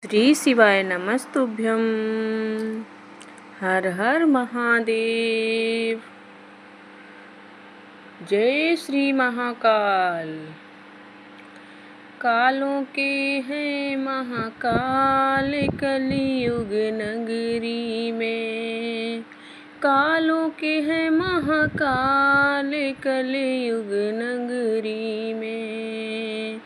श्री शिवाय नमस्तुभ्यं। हर हर महादेव। जय श्री महाकाल। कालों के हैं महाकाल कलियुग नगरी में। कालों के हैं महाकाल कलियुग नगरी में।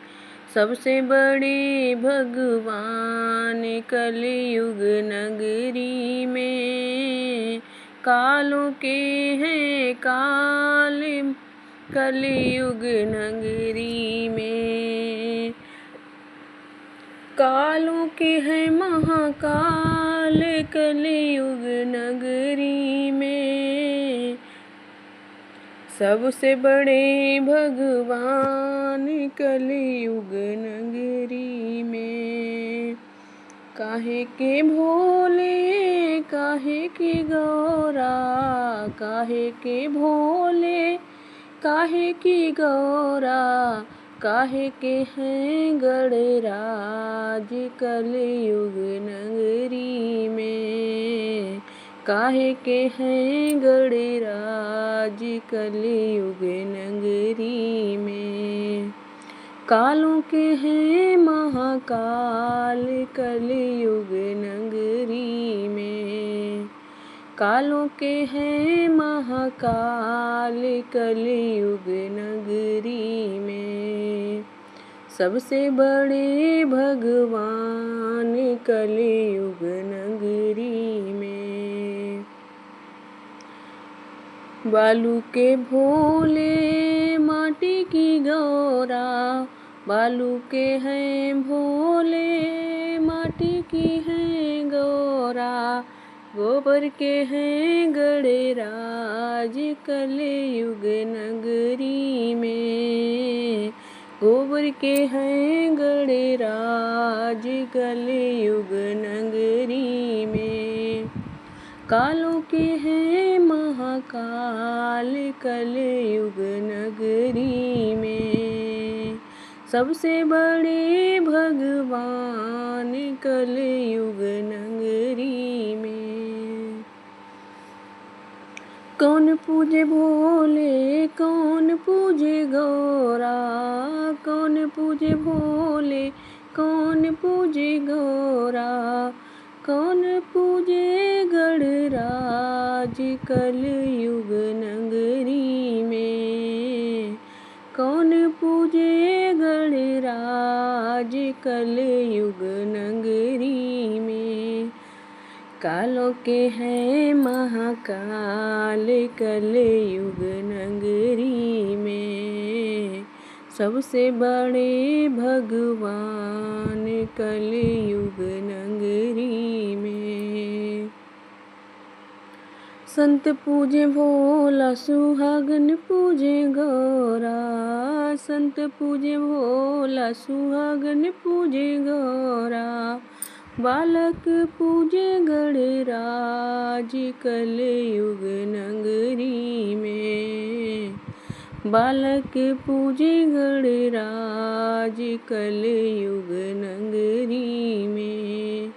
सबसे बड़े भगवान कलियुग नगरी में। कालों के हैं काल कलियुग नगरी में। कालों के हैं महाकाल कलियुग नगरी में। सबसे बड़े भगवान कलियुग नगरी में। काहे के भोले काहे के गौरा, काहे के भोले काहे की गौरा, काहे के हैं गणराज कलियुग नगरी में। काहे के हैं गणराज कलियुग नगरी में। कालों के हैं महाकाल कलियुग नगरी में। कालों के हैं महाकाल कलियुग नगरी में। सबसे बड़े भगवान कलियुग नगरी में। बालू के भोले माटी की गौरा, बालू के हैं भोले माटी की हैं गौरा, गोबर के हैं गणराज कलियुग नगरी में। गोबर के हैं गणराज कलियुग नगरी में। कालों के हैं महाकाल कलियुग नगरी में। सबसे बड़े भगवान कलियुग नगरी में। कौन पूजे भोले कौन पूजे गौरा, कौन पूजे भोले कौन पूजे गौरा, कौन पूजे गणराज कलियुग नगरी में। कौन पूजे गणराज कलियुग नगरी में। कालों के हैं महाकाल कलियुग नगरी में। सबसे बड़े भगवान कलियुग नगरी में। संत पूजे भोला सुहागन पूजे गौरा, संत पूजे भोला सुहागन पूजे गौरा, बालक पूजे गणराज कलियुग नगरी में। बालक पूजे गणराज कलियुग नगरी में।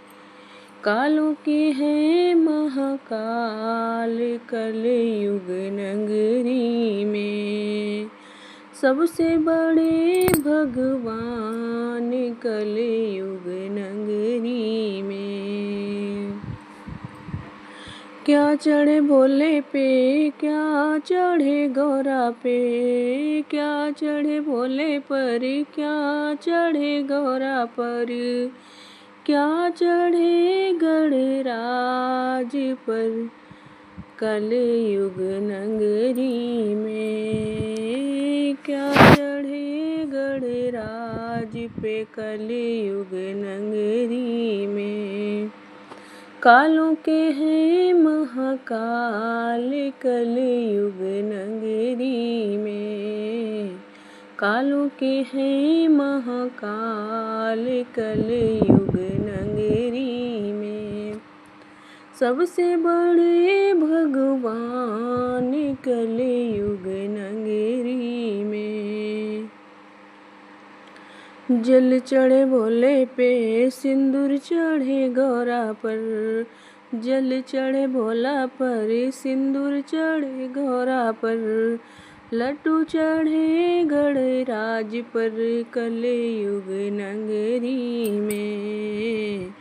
कालों के हैं महाकाल कलियुग नगरी में। सबसे बड़े भगवान कलियुग नगरी में। क्या चढ़े भोले पे क्या चढ़े गौरा पे, क्या चढ़े भोले पर क्या चढ़े गौरा पर, क्या चढ़े गणराज पर कलियुग नगरी में। क्या चढ़े गणराज पे कलियुग नगरी में। कालों के हैं महाकाल कलियुग नगरी में। कालों के हैं महाकाल कलियुग नगरी में। सबसे बड़े भगवान कलियुग नगरी में। जल चढ़े भोले पे सिंदूर चढ़े गौरा पर, जल चढ़े भोला पर सिंदूर चढ़े गौरा पर, लड्डू चढ़े गणराज पर कलयुग नगरी में,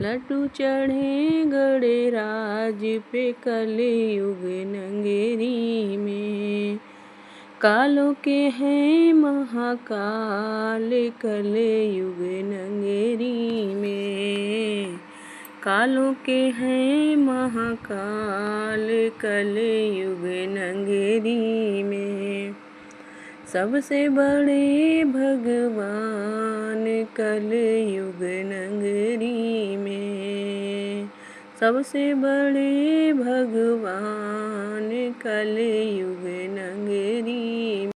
लड्डू चढ़े गणराज पे कलयुग नगरी में। कालों के हैं महाकाल कलयुग नगरी में, कालों के हैं महाकाल कलयुग नगरी में। सबसे बड़े भगवान कलयुग नगरी में, सबसे बड़े भगवान कलयुग नगरी में।